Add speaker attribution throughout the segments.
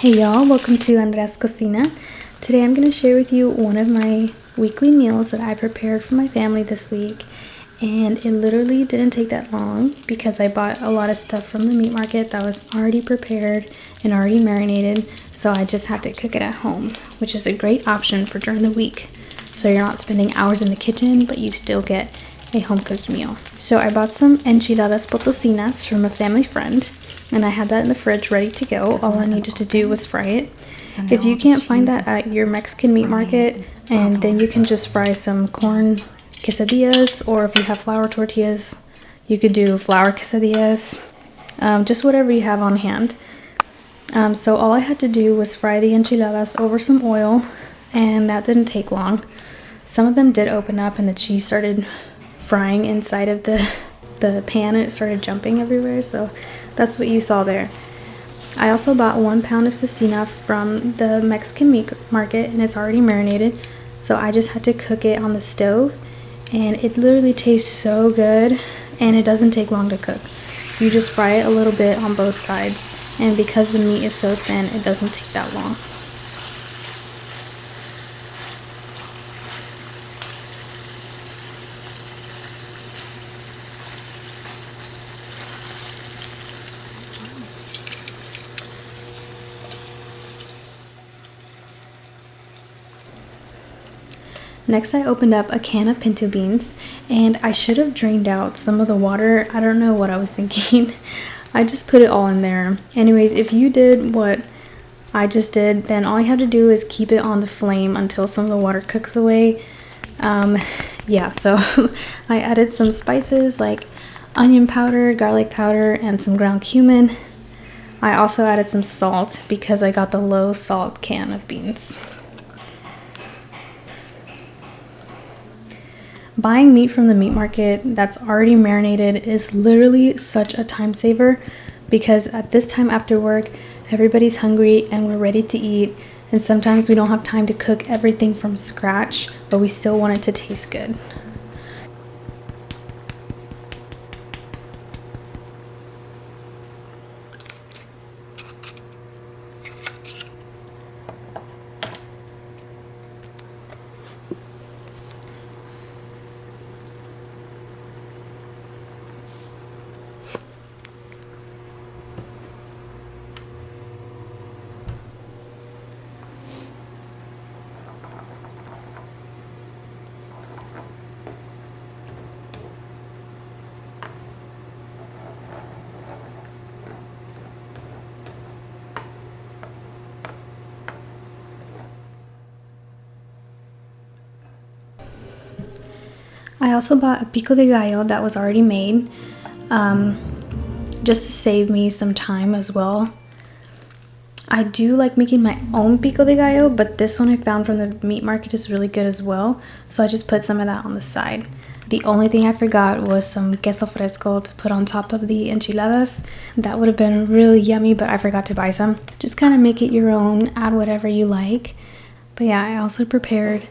Speaker 1: Hey y'all, welcome to Andrea's Cocina. Today I'm going to share with you one of my weekly meals that I prepared for my family this week. And it literally didn't take that long because I bought a lot of stuff from the meat market that was already prepared and already marinated. So I just had to cook it at home, which is a great option for during the week. So you're not spending hours in the kitchen, but you still get a home-cooked meal. So I bought some Enchiladas Potosinas from a family friend. And I had that in the fridge ready to go. All I needed to do was fry it. If you can't find that at your Mexican meat market, and then you can just fry some corn quesadillas, or if you have flour tortillas, you could do flour quesadillas, just whatever you have on hand. So all I had to do was fry the enchiladas over some oil, and that didn't take long. Some of them did open up and the cheese started frying inside of the pan and it started jumping everywhere, so that's what you saw there. I also bought 1 pound of cecina from the Mexican meat market and it's already marinated, so I just had to cook it on the stove and it literally tastes so good and it doesn't take long to cook. You just fry it a little bit on both sides, and because the meat is so thin, it doesn't take that long. Next, I opened up a can of pinto beans, and I should have drained out some of the water. I don't know what I was thinking. I just put it all in there. Anyways, if you did what I just did, then all you have to do is keep it on the flame until some of the water cooks away. Yeah, so I added some spices like onion powder, garlic powder, and some ground cumin. I also added some salt because I got the low salt can of beans. Buying meat from the meat market that's already marinated is literally such a time saver because at this time after work, everybody's hungry and we're ready to eat, and sometimes we don't have time to cook everything from scratch, but we still want it to taste good. I also bought a pico de gallo that was already made, just to save me some time as well. I do like making my own pico de gallo, but this one I found from the meat market is really good as well, so I just put some of that on the side. The only thing I forgot was some queso fresco to put on top of the enchiladas. That would have been really yummy, but I forgot to buy some. Just kind of make it your own, add whatever you like. But yeah, I also prepared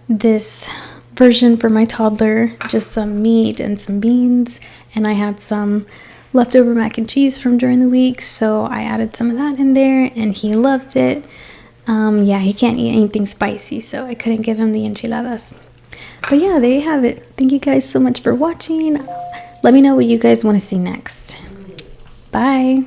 Speaker 1: this version for my toddler, just some meat and some beans, and I had some leftover mac and cheese from during the week, so I added some of that in there and he loved it. Yeah, he can't eat anything spicy, so I couldn't give him the enchiladas. But yeah, there you have it. Thank you guys so much for watching. Let me know what you guys want to see next. Bye.